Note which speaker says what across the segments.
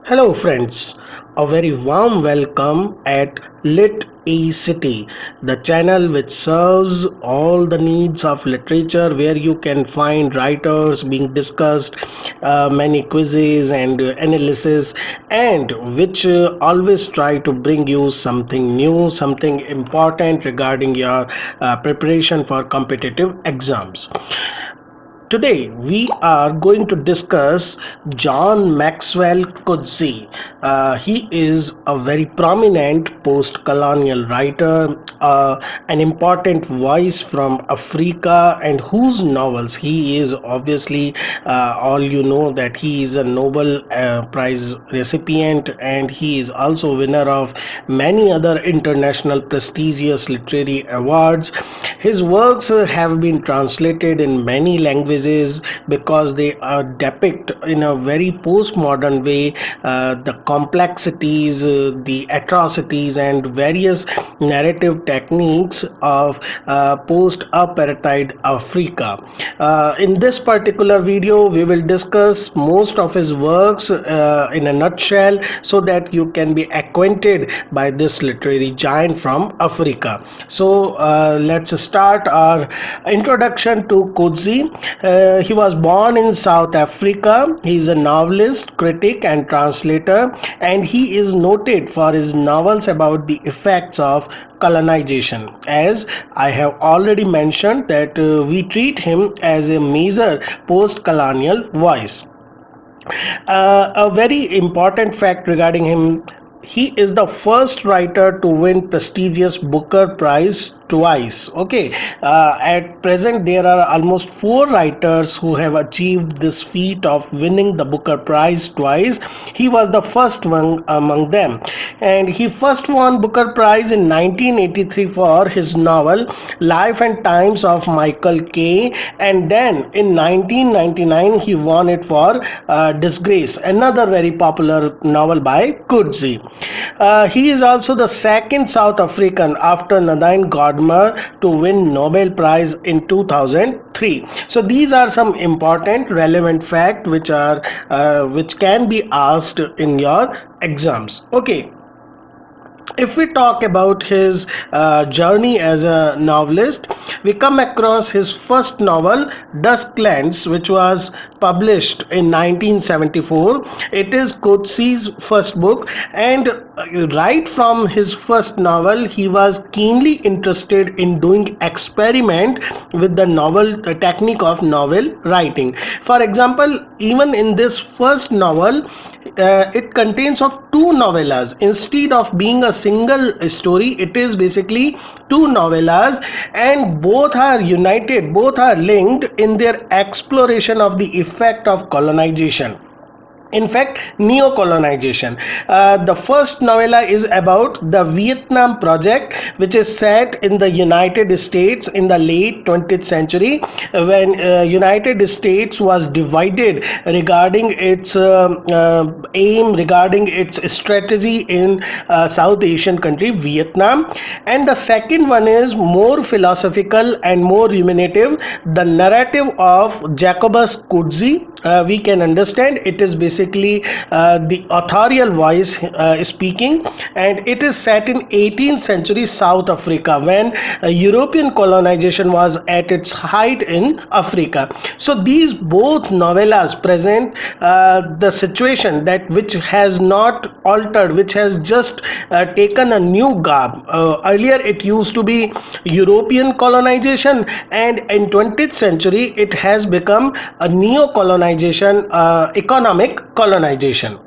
Speaker 1: Hello, friends. A very warm welcome at Lit E City, the channel which serves all the needs of literature, where you can find writers being discussed, many quizzes and analysis, and which always try to bring you something new, something important regarding your preparation for competitive exams. Today we are going to discuss John Maxwell Coetzee. He is a very prominent post-colonial writer, an important voice from Africa, and whose novels he is obviously all you know that he is a Nobel Prize recipient, and he is also winner of many other international prestigious literary awards. His works have been translated in many languages because they depict in a very postmodern way the complexities, the atrocities, and various narrative techniques of post-apartheid Africa. In this particular video, we will discuss most of his works in a nutshell so that you can be acquainted by this literary giant from Africa. So let's start our introduction to Coetzee. He was born in South Africa. He is a novelist, critic, and translator, and he is noted for his novels about the effects of colonization. As I have already mentioned, that we treat him as a major post-colonial voice. A very important fact regarding him: he is the first writer to win prestigious Booker Prize twice. Okay, at present there are almost four writers who have achieved this feat of winning the Booker Prize twice. He was the first one among them, and he first won Booker Prize in 1983 for his novel Life and Times of Michael K, and then in 1999 he won it for Disgrace, another very popular novel by Coetzee. He is also the second South African after Nadine Gordimer to win Nobel Prize in 2003. So these are some important relevant facts which can be asked in your exams. Okay, if we talk about his journey as a novelist, we come across his first novel, Dusklands, which was published in 1974. It is Coetzee's first book, and right from his first novel, he was keenly interested in doing experiment with the novel technique of novel writing. For example, even in this first novel, it contains of two novellas. Instead of being a single story, it is basically two novellas, and both are united, both are linked in their exploration of the effect of colonization, in fact neo-colonization. The first novella is about the Vietnam project, which is set in the United States in the late 20th century, when United States was divided regarding its aim, regarding its strategy in South Asian country Vietnam. And the second one is more philosophical and more ruminative, the narrative of Jacobus Coetzee. We can understand it is basically the authorial voice speaking, and it is set in 18th century South Africa, when European colonization was at its height in Africa. So these both novellas present the situation that which has not altered, which has just taken a new garb. Earlier it used to be European colonization, and in 20th century it has become a neo-colonization, economic colonization.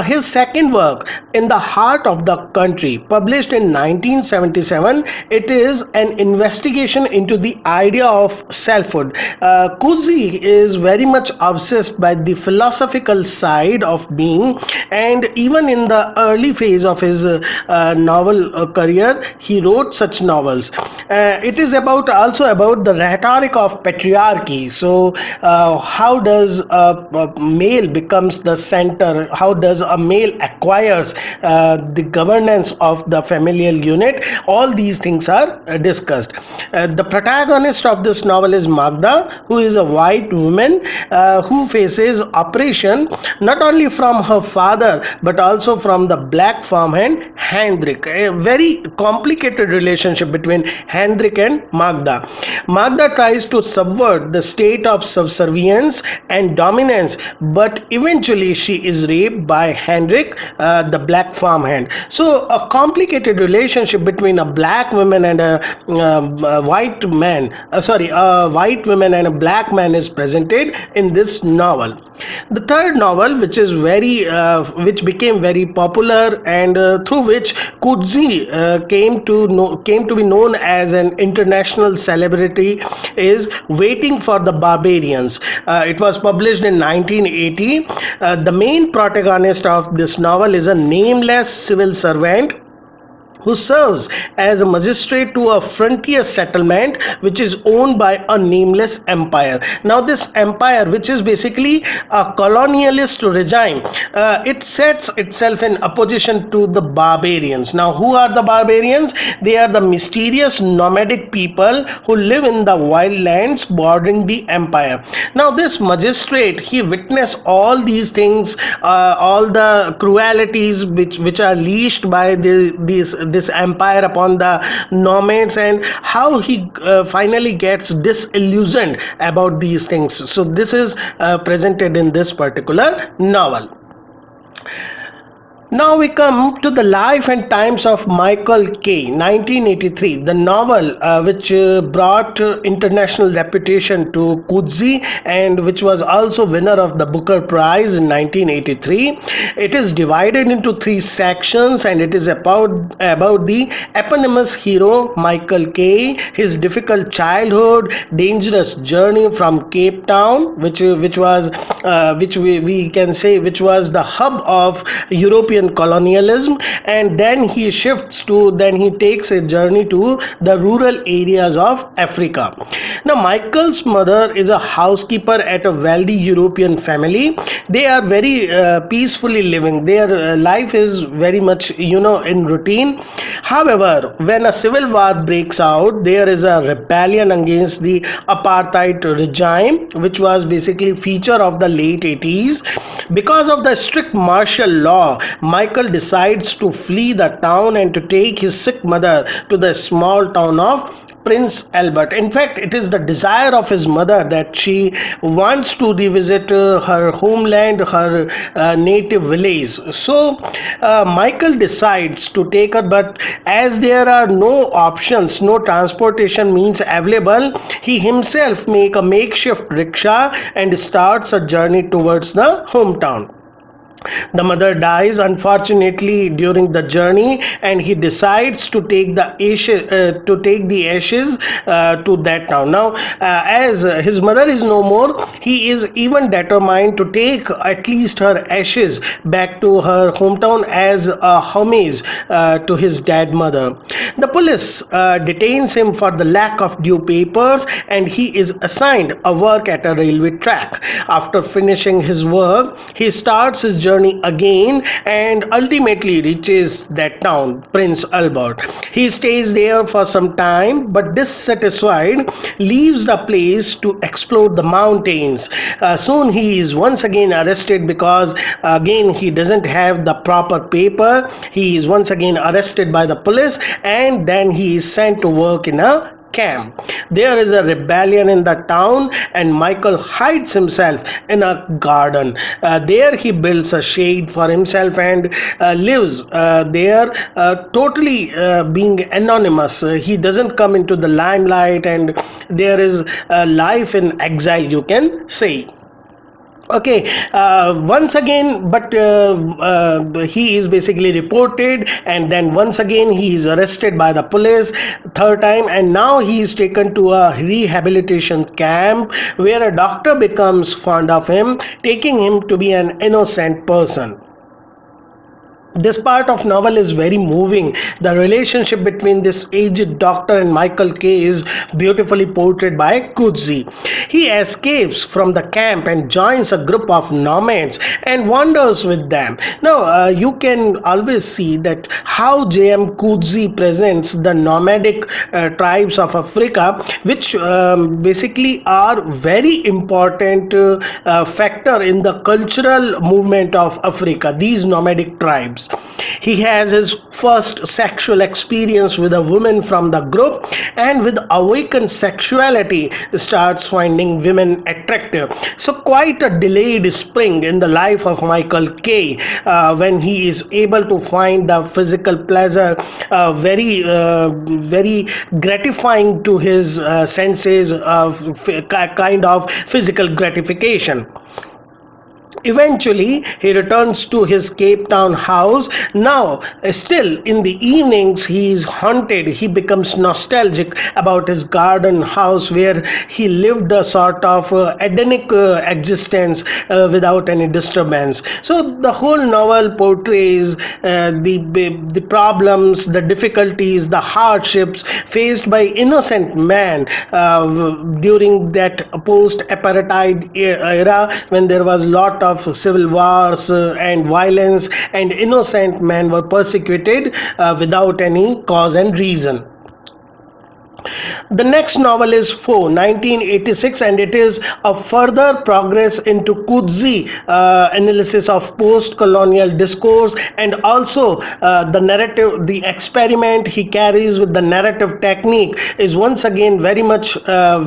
Speaker 1: His second work, In the Heart of the Country, published in 1977, it is an investigation into the idea of selfhood. Coetzee is very much obsessed by the philosophical side of being, and even in the early phase of his novel career, he wrote such novels. It is also about the rhetoric of patriarchy. So, how does a male becomes the center character, how does a male acquires the governance of the familial unit. All these things are discussed. The protagonist of this novel is Magda, who is a white woman who faces oppression not only from her father but also from the black farmhand Hendrik. A very complicated relationship between Hendrik and Magda. Magda tries to subvert the state of subservience and dominance, but eventually she is raped by Hendrik, the black farmhand. So, a complicated relationship between a black woman and a white man, a white woman and a black man is presented in this novel. The third novel, which became very popular and through which Coetzee came to be known as an international celebrity, is Waiting for the Barbarians. It was published in 1980. The main protagonist of this novel is a nameless civil servant who serves as a magistrate to a frontier settlement which is owned by a nameless empire. Now, this empire, which is basically a colonialist regime, it sets itself in opposition to the barbarians. Now, who are the barbarians? They are the mysterious nomadic people who live in the wild lands bordering the empire. Now, this magistrate, he witnessed all these things, all the cruelties which are leashed by this empire upon the nomads, and how he finally gets disillusioned about these things. So this is presented in this particular novel. Now we come to the life and times of Michael K. 1983, the novel which brought international reputation to Coetzee and which was also winner of the Booker Prize in 1983. It is divided into three sections, and it is about the eponymous hero Michael K., his difficult childhood, dangerous journey from Cape Town, which we can say which was the hub of European colonialism, and then he takes a journey to the rural areas of Africa. Now, Michael's mother is a housekeeper at a wealthy European family. They are very peacefully living. Their life is very much in routine. However, when a civil war breaks out, there is a rebellion against the apartheid regime, which was basically feature of the late 80s. Because of the strict martial law, Michael decides to flee the town and to take his sick mother to the small town of Prince Albert. In fact, it is the desire of his mother that she wants to revisit her homeland, her native village. So Michael decides to take her, but as there are no options, no transportation means available, he himself make a makeshift rickshaw and starts a journey towards the hometown. The mother dies unfortunately during the journey, and he decides to take the ashes to that town. Now, as his mother is no more, he is even determined to take at least her ashes back to her hometown as a homage to his dead mother. The police detains him for the lack of due papers, and he is assigned a work at a railway track. After finishing his work, he starts his journey again and ultimately reaches that town, Prince Albert. He stays there for some time, but dissatisfied, leaves the place to explore the mountains. Soon he is once again arrested because again he doesn't have the proper paper. He is once again arrested by the police, and then he is sent to work in a camp. There is a rebellion in the town, and Michael hides himself in a garden. There he builds a shade for himself and lives there, totally being anonymous. He doesn't come into the limelight, and there is life in exile, you can say. Okay, once again, but he is basically reported, and then once again he is arrested by the police third time, and now he is taken to a rehabilitation camp where a doctor becomes fond of him, taking him to be an innocent person. This part of novel is very moving. The relationship between this aged doctor and Michael K is beautifully portrayed by Coetzee. He escapes from the camp and joins a group of nomads and wanders with them. Now you can always see that how J.M. Coetzee presents the nomadic tribes of Africa, which basically are very important factor in the cultural movement of Africa, these nomadic tribes. He has his first sexual experience with a woman from the group, and with awakened sexuality starts finding women attractive. So quite a delayed spring in the life of Michael K, when he is able to find the physical pleasure very gratifying to his senses of kind of physical gratification. Eventually, he returns to his Cape Town house. Now, still in the evenings, he is haunted. He becomes nostalgic about his garden house where he lived a sort of Edenic existence without any disturbance. So, the whole novel portrays the problems, the difficulties, the hardships faced by innocent man during that post-apartheid era, when there was lot of civil wars and violence, and innocent men were persecuted without any cause and reason. The next novel is 1986, and it is a further progress into Coetzee analysis of post-colonial discourse, and also the narrative, the experiment he carries with the narrative technique is once again very much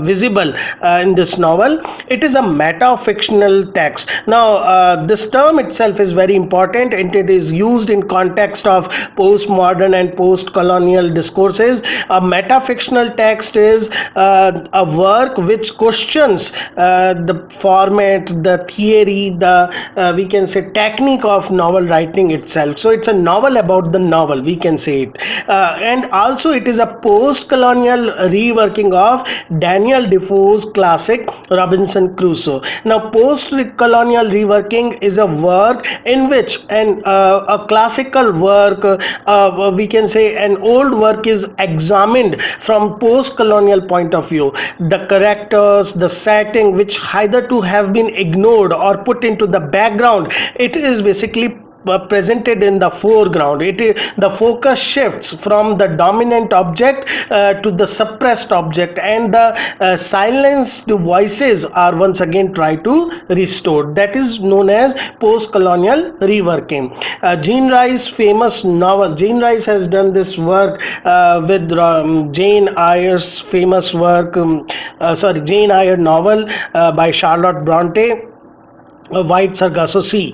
Speaker 1: visible in this novel. It is a meta-fictional text. Now, this term itself is very important, and it is used in context of postmodern and post-colonial discourses. A meta-fictional text is a work which questions the format, the theory, the we can say technique of novel writing itself. So it's a novel about the novel, we can say it. And also it is a post-colonial reworking of Daniel Defoe's classic Robinson Crusoe. Now, post-colonial reworking is a work in which a classical work, we can say an old work, is examined from post-colonial point of view. The characters, the setting, which hitherto have been ignored or put into the background, it is basically presented in the foreground. The focus shifts from the dominant object to the suppressed object, and the silenced voices are once again tried to restore. That is known as post-colonial reworking. Jean Rice has done this work with Jane Eyre's famous work, Jane Eyre novel by Charlotte Bronte, a White Sargasso Sea.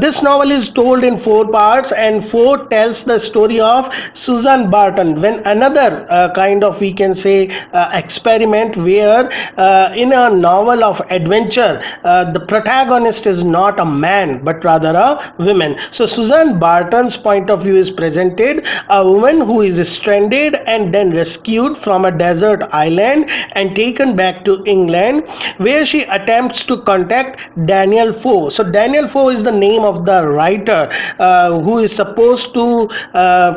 Speaker 1: This novel is told in 4 parts, and 4 tells the story of Susan Barton, when another kind of, we can say, experiment where in a novel of adventure the protagonist is not a man but rather a woman. So Susan Barton's point of view is presented: a woman who is stranded and then rescued from a desert island and taken back to England, where she attempts to contact Daniel Foe. So Daniel Foe is the name of the writer who is supposed to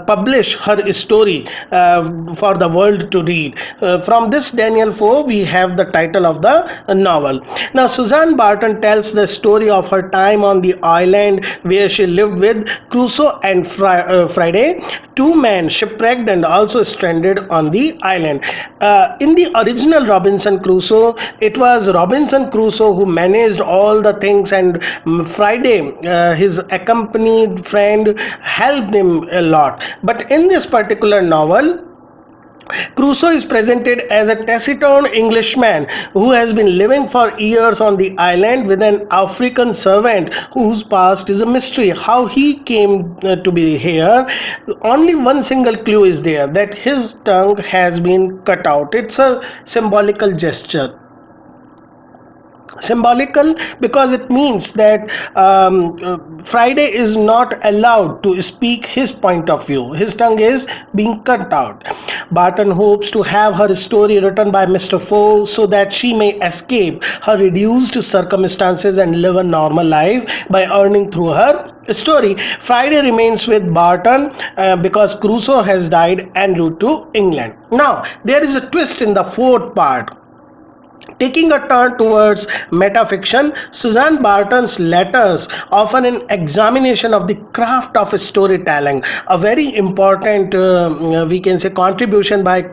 Speaker 1: publish her story for the world to read. From this Daniel Foe, we have the title of the novel. Now, Susan Barton tells the story of her time on the island where she lived with Crusoe and Friday, 2 men shipwrecked and also stranded on the island. In the original Robinson Crusoe, it was Robinson Crusoe who managed all the things, and Friday, his accompanied friend, helped him a lot. But in this particular novel, Crusoe is presented as a taciturn Englishman who has been living for years on the island with an African servant whose past is a mystery. How he came to be here, only one single clue is there, that his tongue has been cut out. It's a symbolical gesture. Symbolical because it means that Friday is not allowed to speak his point of view. His tongue is being cut out. Barton hopes to have her story written by Mr. Foe so that she may escape her reduced circumstances and live a normal life by earning through her story, Friday remains with Barton because Crusoe has died en route to England. Now, there is a twist in the fourth part. Taking a turn towards metafiction, Suzanne Barton's letters offer an examination of the craft of storytelling, a very important, we can say, contribution by M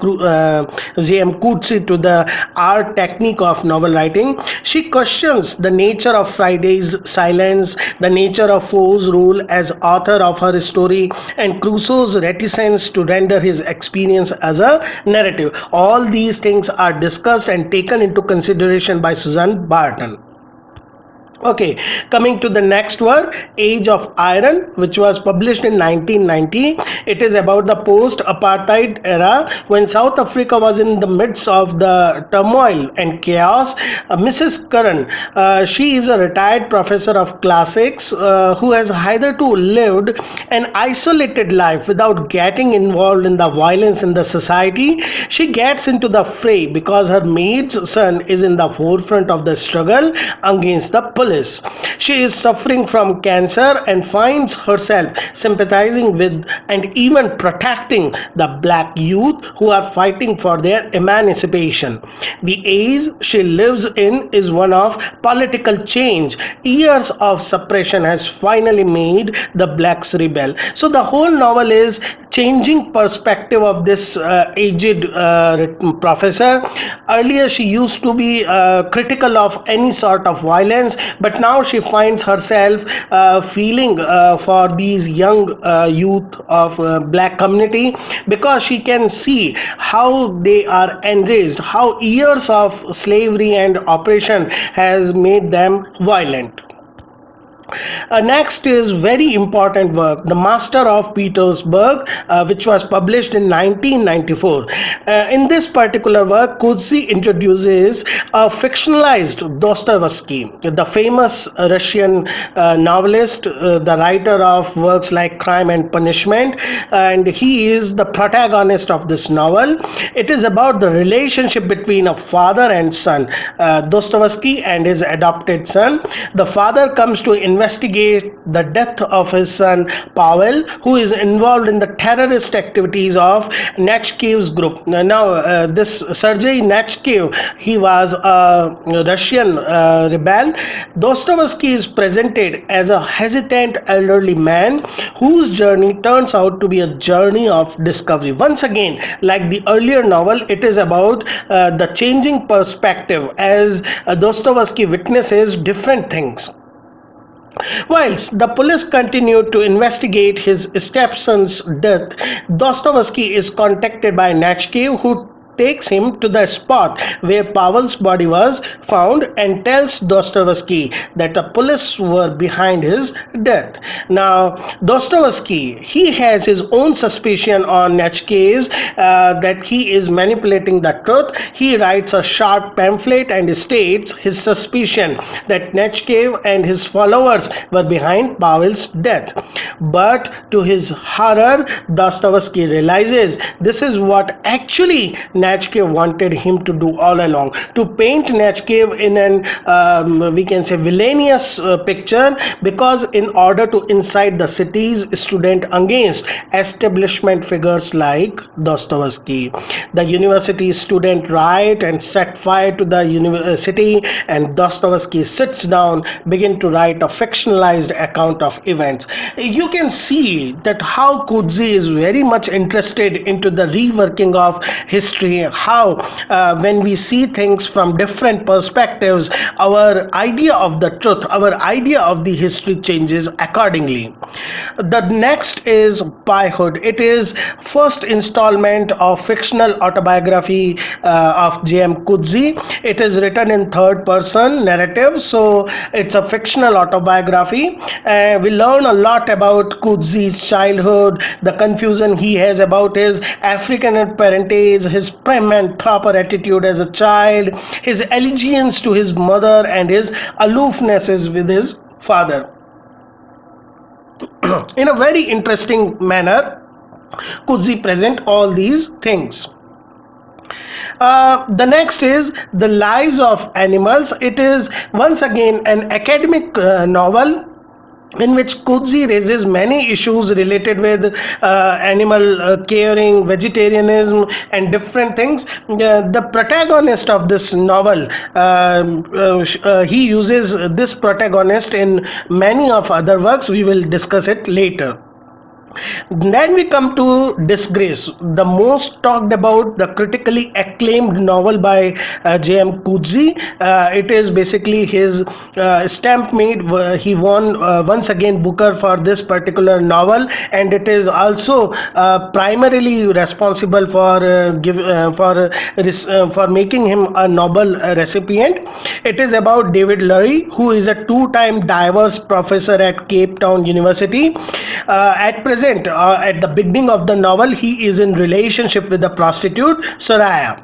Speaker 1: Coetezee to the art technique of novel writing. She questions the nature of Friday's silence, the nature of Foe's role as author of her story, and Crusoe's reticence to render his experience as a narrative. All these things are discussed and taken into consideration by Susan Barton. Okay, coming to the next work, Age of Iron, which was published in 1990. It is about the post-apartheid era when South Africa was in the midst of the turmoil and chaos. Mrs. Curran, she is a retired professor of classics who has hitherto lived an isolated life without getting involved in the violence in the society. She gets into the fray because her maid's son is in the forefront of the struggle against the police. She is suffering from cancer and finds herself sympathizing with and even protecting the black youth who are fighting for their emancipation. The age she lives in is one of political change. Years of suppression has finally made the blacks rebel. So the whole novel is changing perspective of this aged professor. Earlier she used to be critical of any sort of violence, but now she finds herself feeling for these young youth of black community because she can see how they are enraged, how years of slavery and oppression has made them violent. Next is very important work, The Master of Petersburg, which was published in 1994. In this particular work, Coetzee introduces a fictionalized Dostoevsky, the famous Russian novelist, the writer of works like Crime and Punishment, and he is the protagonist of this novel. It is about the relationship between a father and son, Dostoevsky and his adopted son. The father comes to investigate the death of his son Pavel, who is involved in the terrorist activities of Nachkev's group. Now, this Sergei Nachkev, he was a Russian rebel. Dostoevsky is presented as a hesitant elderly man whose journey turns out to be a journey of discovery. Once again, like the earlier novel, it is about the changing perspective as Dostoevsky witnesses different things. Whilst the police continue to investigate his stepson's death, Dostoevsky is contacted by Nachkev, who takes him to the spot where Pavel's body was found and tells Dostoevsky that the police were behind his death. Now, Dostoevsky, he has his own suspicion on Nachkev's that he is manipulating the truth. He writes a short pamphlet and states his suspicion that Nachkev and his followers were behind Pavel's death. But to his horror, Dostoevsky realizes this is what actually Nachkev wanted him to do all along, to paint Nachkev in an we can say villainous picture, because in order to incite the city's student against establishment figures like Dostoevsky. The university student riot and set fire to the university, and Dostoevsky sits down, begin to write a fictionalized account of events. You can see that how Coetzee is very much interested into the reworking of history, how when we see things from different perspectives, our idea of the truth, our idea of the history changes accordingly. The next is Boyhood. It is first installment of fictional autobiography of J.M. Coetzee. It is written in third person narrative, so it's a fictional autobiography. We learn a lot about Coetzee's childhood, the confusion he has about his African parentage, his prim and proper attitude as a child, his allegiance to his mother, and his aloofnesses with his father. In a very interesting manner, Coetzee present all these things. The next is The Lives of Animals. It is once again an academic novel. in which Coetzee raises many issues related with animal caring, vegetarianism, and different things. The protagonist of this novel, he uses this protagonist in many of other works. We will discuss it later. Then we come to Disgrace, the most talked about, the critically acclaimed novel by J.M. Coetzee. It is basically his stamp made. He won once again Booker for this particular novel, and it is also primarily responsible for for making him a Nobel recipient. It is about David Lurie, who is a two-time diverse professor at Cape Town University. At present, at the beginning of the novel, he is in relationship with a prostitute, Soraya.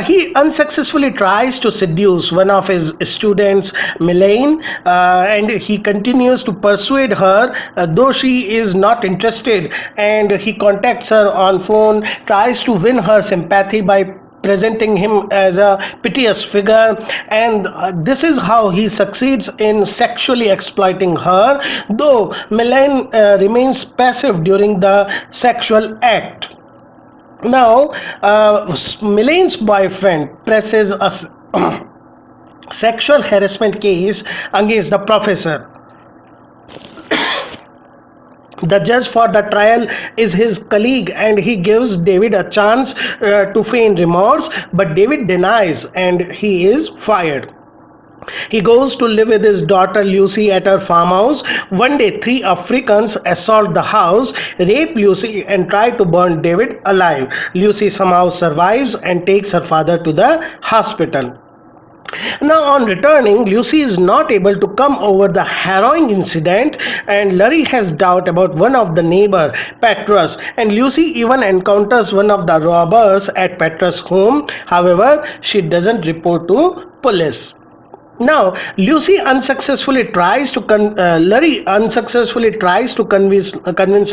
Speaker 1: He unsuccessfully tries to seduce one of his students, Melaine, and he continues to persuade her, though she is not interested. And he contacts her on phone, tries to win her sympathy by presenting him as a piteous figure, and this is how he succeeds in sexually exploiting her, though Melaine remains passive during the sexual act. Now, Milane's boyfriend presses a sexual harassment case against the professor. The judge for the trial is his colleague, and he gives David a chance to feign remorse, but David denies and he is fired. He goes to live with his daughter Lucy at her farmhouse. One day, three Africans assault the house, rape Lucy, and try to burn David alive. Lucy somehow survives and takes her father to the hospital. Now, on returning, Lucy is not able to come over the harrowing incident, and Lurie has doubt about one of the neighbor, Petrus, and Lucy even encounters one of the robbers at Petrus' home. However, she doesn't report to police. Now, Lurie unsuccessfully tries to convince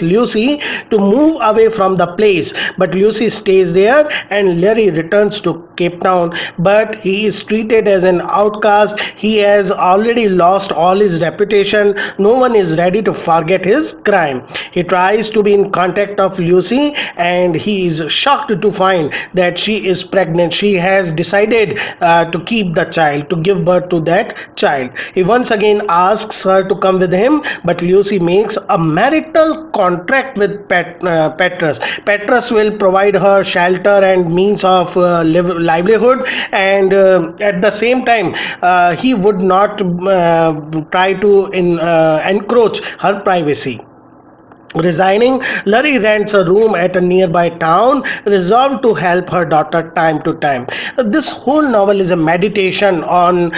Speaker 1: Lucy to move away from the place, but Lucy stays there, and Lurie returns to Cape Town. But he is treated as an outcast. He has already lost all his reputation. No one is ready to forget his crime. He tries to be in contact of Lucy, and he is shocked to find that she is pregnant. She has decided to keep the child, to give birth to that child. He once again asks her to come with him, but Lucy makes a marital contract with Petrus. Petrus will provide her shelter and means of livelihood, and at the same time, he would not try to encroach her privacy. Resigning, Lurie rents a room at a nearby town, resolved to help her daughter time to time. This whole novel is a meditation on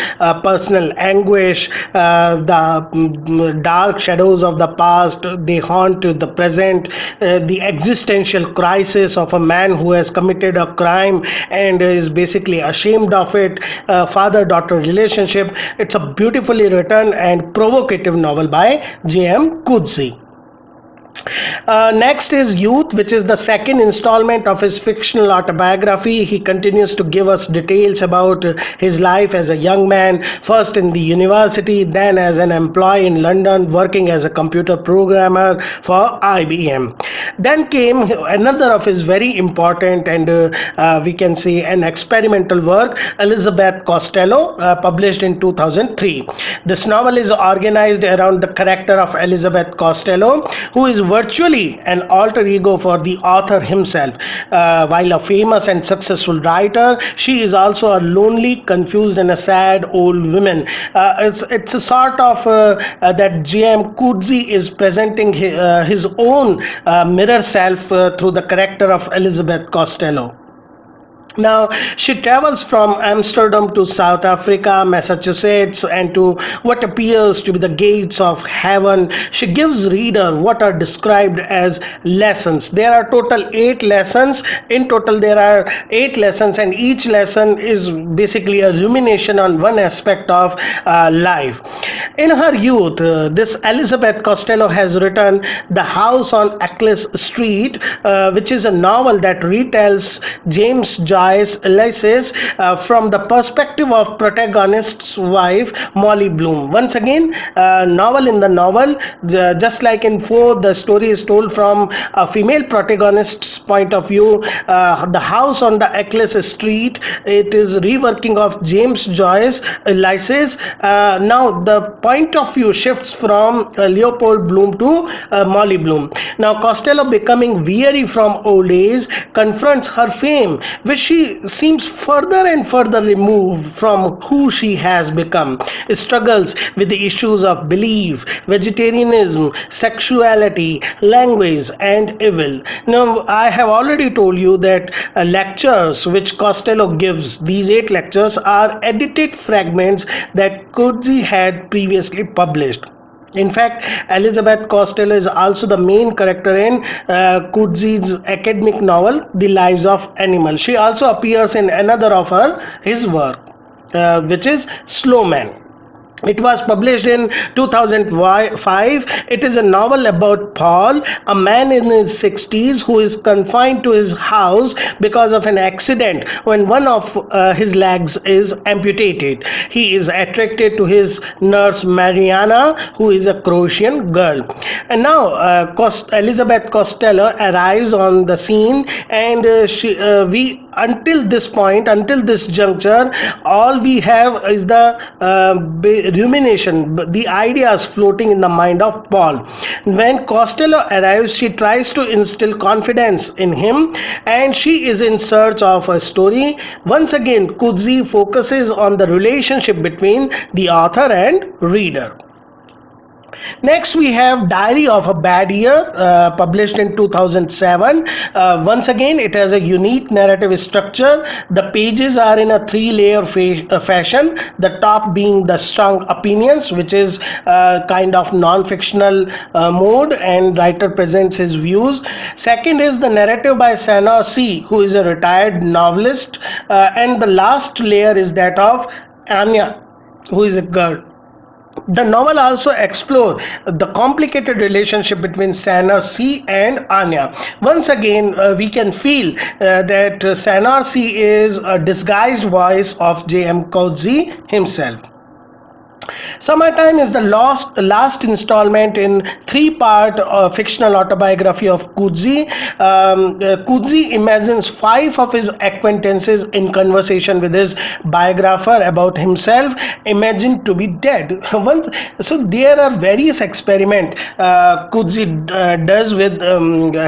Speaker 1: personal anguish. The dark shadows of the past, they haunt the present. The existential crisis of a man who has committed a crime and is basically ashamed of it. Father-daughter relationship. It's a beautifully written and provocative novel by J.M. Coetzee. Next is Youth, which is the second installment of his fictional autobiography. He continues to give us details about his life as a young man, first in the university, then as an employee in London, working as a computer programmer for IBM. Then came another of his very important and we can say an experimental work, Elizabeth Costello, published in 2003. This novel is organized around the character of Elizabeth Costello, who is virtually an alter ego for the author himself. While a famous and successful writer, she is also a lonely, confused, and a sad old woman. It's a sort of that J.M. Coetzee is presenting his own mirror self through the character of Elizabeth Costello. Now, she travels from Amsterdam to South Africa, Massachusetts, and to what appears to be the gates of heaven. She gives reader what are described as lessons. There are total 8 lessons. In total, there are 8 lessons, and each lesson is basically a rumination on one aspect of life. In her youth, this Elizabeth Costello has written The House on Eccles Street, which is a novel that retells James Joyce Joyce Elises from the perspective of protagonist's wife Molly Bloom. Once again, novel in the novel, just like in Four, the story is told from a female protagonist's point of view. The house on the Eccles Street, it is reworking of James Joyce Elises. Now the point of view shifts from Leopold Bloom to Molly Bloom. Now Costello, becoming weary from old age, confronts her fame, which she seems further and further removed from who she has become, struggles with the issues of belief, vegetarianism, sexuality, language, and evil. Now, I have already told you that lectures which Costello gives, these 8 lectures, are edited fragments that Coetzee had previously published. In fact, Elizabeth Costello is also the main character in Coetzee's academic novel, The Lives of Animals. She also appears in another of his work, which is Slow Man. It was published in 2005. It is a novel about Paul, a man in his 60s who is confined to his house because of an accident when one of his legs is amputated. He is attracted to his nurse Mariana, who is a Croatian girl. And now Elizabeth Costello arrives on the scene, and we until this point, until this juncture, all we have is the rumination, the ideas floating in the mind of Paul. When Costello arrives, she tries to instill confidence in him, and she is in search of a story. Once again, Coetzee focuses on the relationship between the author and reader. Next, we have Diary of a Bad Year, published in 2007. Once again, it has a unique narrative structure. The pages are in a three-layer fashion, the top being the strong opinions, which is kind of non-fictional mode, and writer presents his views. Second is the narrative by Sana C, who is a retired novelist. And the last layer is that of Anya, who is a girl. The novel also explores the complicated relationship between Sanar C and Anya. Once again, we can feel that Sanar C is a disguised voice of M Coetezee himself. Summertime is the last installment in three-part fictional autobiography of Coetzee. Coetzee imagines 5 of his acquaintances in conversation with his biographer about himself, imagined to be dead. So there are various experiments Coetzee does with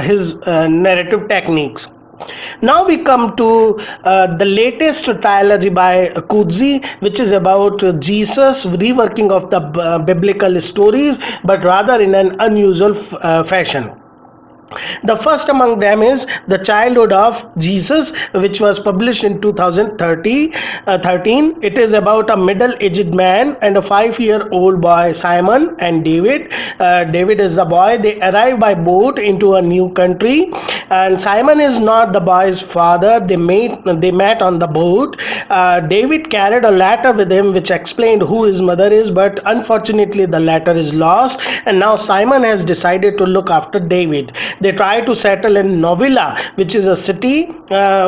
Speaker 1: his narrative techniques. Now we come to the latest trilogy by Coetzee, which is about Jesus, reworking of the biblical stories, but rather in an unusual fashion. The first among them is The Childhood of Jesus, which was published in 2013. It is about a middle-aged man and a 5-year-old boy, Simon and David. David is the boy. They arrive by boat into a new country, and Simon is not the boy's father. They met on the boat. David carried a letter with him which explained who his mother is, but unfortunately the letter is lost, and now Simon has decided to look after David. They try to settle in Novilla, which is a city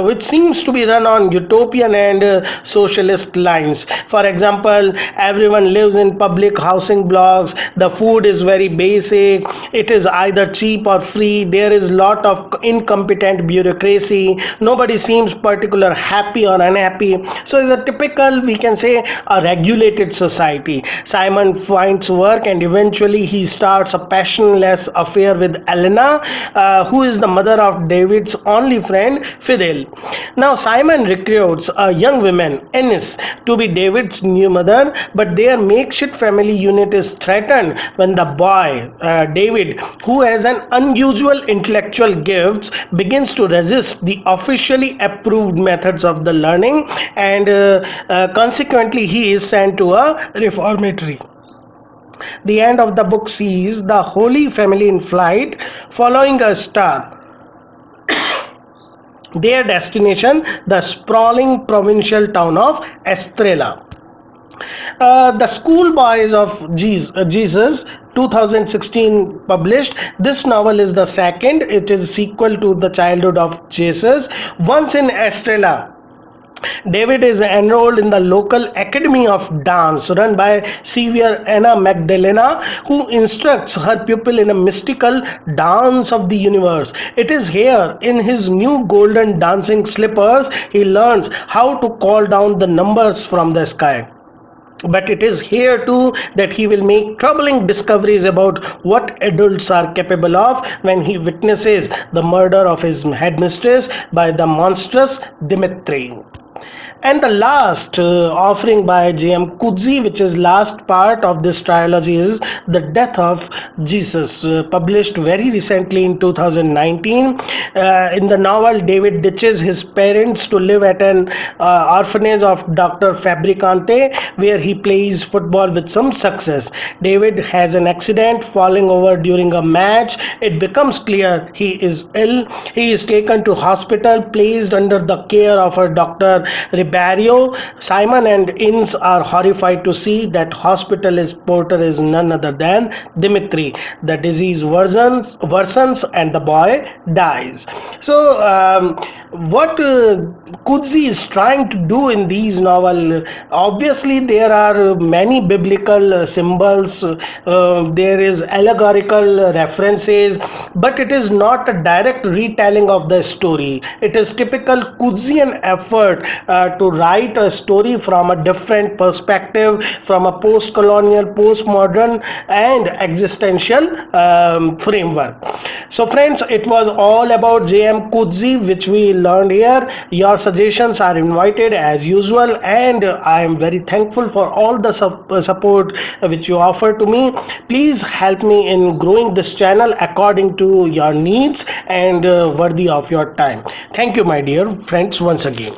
Speaker 1: which seems to be run on utopian and socialist lines. For example, everyone lives in public housing blocks. The food is very basic. It is either cheap or free. There is lot of incompetent bureaucracy. Nobody seems particularly happy or unhappy. So it's a typical, we can say, a regulated society. Simon finds work, and eventually he starts a passionless affair with Elena, who is the mother of David's only friend, Fidel. Now Simon recruits a young woman, Ennis, to be David's new mother, but their makeshift family unit is threatened when the boy, David, who has an unusual intellectual gifts, begins to resist the officially approved methods of the learning, and consequently he is sent to a reformatory. The end of the book sees the Holy Family in flight, following a star. Their destination, the sprawling provincial town of Estrella. The Schoolboys of Jesus, 2016 published. This novel is the second. It is sequel to The Childhood of Jesus. Once in Estrella, David is enrolled in the local Academy of Dance run by Senior Anna Magdalena, who instructs her pupil in a mystical dance of the universe. It is here, in his new golden dancing slippers, he learns how to call down the numbers from the sky. But it is here too that he will make troubling discoveries about what adults are capable of when he witnesses the murder of his headmistress by the monstrous Dimitri. And the last offering by J.M. Coetzee, which is last part of this trilogy, is The Death of Jesus, published very recently in 2019. In the novel, David ditches his parents to live at an orphanage of Dr. Fabricante, where he plays football with some success. David has an accident falling over during a match. It becomes clear he is ill. He is taken to hospital, placed under the care of a doctor Barrio. Simon and Innes are horrified to see that hospitalist porter is none other than Dimitri. The disease worsens and the boy dies. So, what Coetzee is trying to do in these novels, obviously there are many biblical symbols, there is allegorical references, but it is not a direct retelling of the story. It is typical Coetzeean effort to write a story from a different perspective, from a post-colonial, postmodern and existential framework. So friends, it was all about J.M. Coetzee which we learned here. Your suggestions are invited as usual, and I am very thankful for all the support which you offer to me. Please help me in growing this channel according to your needs and worthy of your time. Thank you, my dear friends, once again.